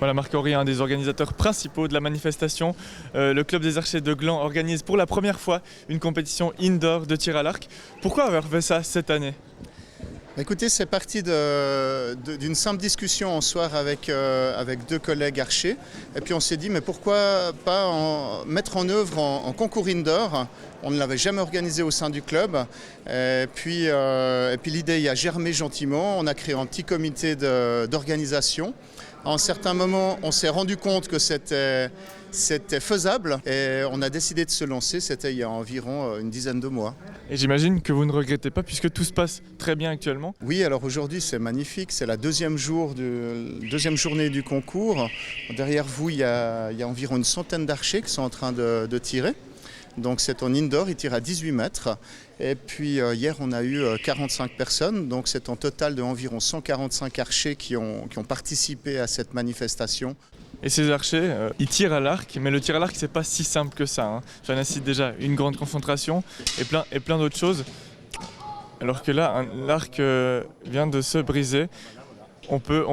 Voilà, Marc-Henri est un des organisateurs principaux de la manifestation. Le club des archers de Gland organise pour la première fois une compétition indoor de tir à l'arc. Pourquoi avoir fait ça cette année ? Écoutez, c'est parti d'une simple discussion en soir avec deux collègues archers. Et puis on s'est dit, mais pourquoi pas mettre en œuvre en concours indoor. On ne l'avait jamais organisé au sein du club. Et puis l'idée a germé gentiment. On a créé un petit comité d'organisation. À un certain moment, on s'est rendu compte que c'était faisable et on a décidé de se lancer. C'était il y a environ une dizaine de mois. Et j'imagine que vous ne regrettez pas puisque tout se passe très bien actuellement. Oui, alors aujourd'hui c'est magnifique. C'est la deuxième journée du concours. Derrière vous, il y a environ une centaine d'archers qui sont en train de tirer. Donc c'est en indoor, ils tirent à 18 mètres. Et puis hier on a eu 45 personnes, donc c'est un total d'environ 145 archers qui ont participé à cette manifestation. Et ces archers, ils tirent à l'arc, mais le tir à l'arc c'est pas si simple que ça. Ça nécessite déjà une grande concentration et plein d'autres choses. Alors que là, l'arc vient de se briser. On peut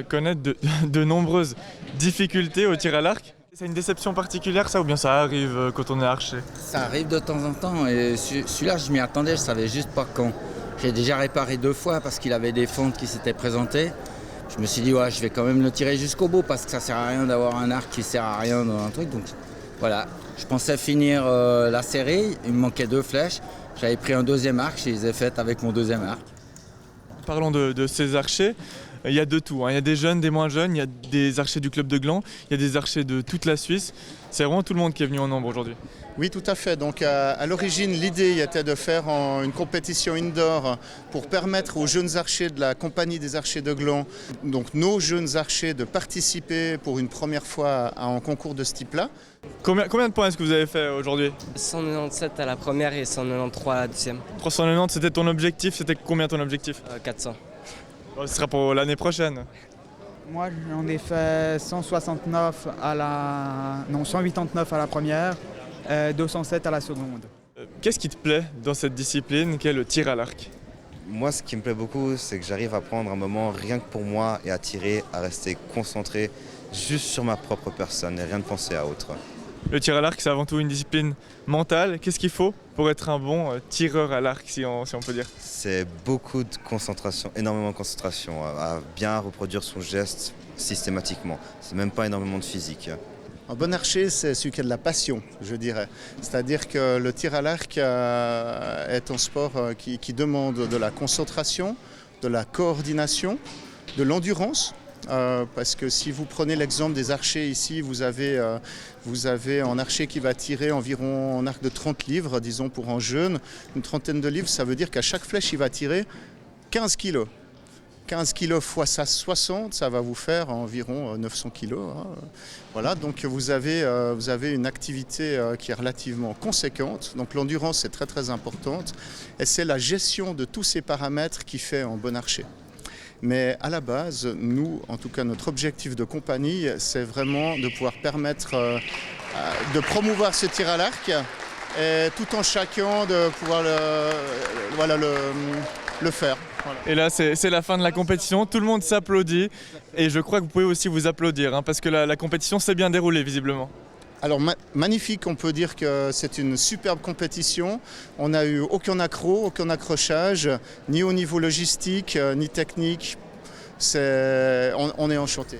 connaître de nombreuses difficultés au tir à l'arc. C'est une déception particulière ça ou bien ça arrive quand on est archer ? Ça arrive de temps en temps et celui-là je m'y attendais, je savais juste pas quand. J'ai déjà réparé 2 fois parce qu'il avait des fentes qui s'étaient présentées. Je me suis dit ouais, je vais quand même le tirer jusqu'au bout parce que ça sert à rien d'avoir un arc qui sert à rien dans un truc. Donc voilà, je pensais finir la série, il me manquait 2 flèches. J'avais pris un deuxième arc, je les ai faites avec mon deuxième arc. Parlons de ces archers. Il y a de tout, il y a des jeunes, des moins jeunes, il y a des archers du club de Gland, il y a des archers de toute la Suisse. C'est vraiment tout le monde qui est venu en nombre aujourd'hui. Oui, tout à fait. Donc à l'origine, l'idée était de faire une compétition indoor pour permettre aux jeunes archers de la compagnie des archers de Gland, donc nos jeunes archers, de participer pour une première fois à un concours de ce type-là. Combien de points est-ce que vous avez fait aujourd'hui ? 197 à la première et 193 à la deuxième. 390, c'était ton objectif ? C'était combien ton objectif ? 400. Ce sera pour l'année prochaine. Moi, j'en ai fait 189 189 à la première, 207 à la seconde. Qu'est-ce qui te plaît dans cette discipline qu'est le tir à l'arc ? Moi, ce qui me plaît beaucoup, c'est que j'arrive à prendre un moment rien que pour moi et à tirer, à rester concentré juste sur ma propre personne et rien de penser à autre. Le tir à l'arc, c'est avant tout une discipline mentale. Qu'est-ce qu'il faut pour être un bon tireur à l'arc, si on peut dire ? C'est beaucoup de concentration, énormément de concentration, à bien reproduire son geste systématiquement. C'est même pas énormément de physique. Un bon archer, c'est celui qui a de la passion, je dirais. C'est-à-dire que le tir à l'arc est un sport qui demande de la concentration, de la coordination, de l'endurance. Parce que si vous prenez l'exemple des archers ici, vous avez un archer qui va tirer environ un arc de 30 livres, disons pour un jeune. Une trentaine de livres, ça veut dire qu'à chaque flèche, il va tirer 15 kilos. 15 kilos fois 60, ça va vous faire environ 900 kilos. Voilà, donc vous avez une activité qui est relativement conséquente. Donc l'endurance est très très importante. Et c'est la gestion de tous ces paramètres qui fait un bon archer. Mais à la base, nous, en tout cas notre objectif de compagnie, c'est vraiment de pouvoir permettre de promouvoir ce tir à l'arc et tout en chacun de pouvoir le faire. Voilà. Et là, c'est la fin de la compétition, tout le monde s'applaudit et je crois que vous pouvez aussi vous applaudir parce que la compétition s'est bien déroulée visiblement. Alors magnifique, on peut dire que c'est une superbe compétition. On n'a eu aucun accroc, aucun accrochage, ni au niveau logistique, ni technique. On est enchanté.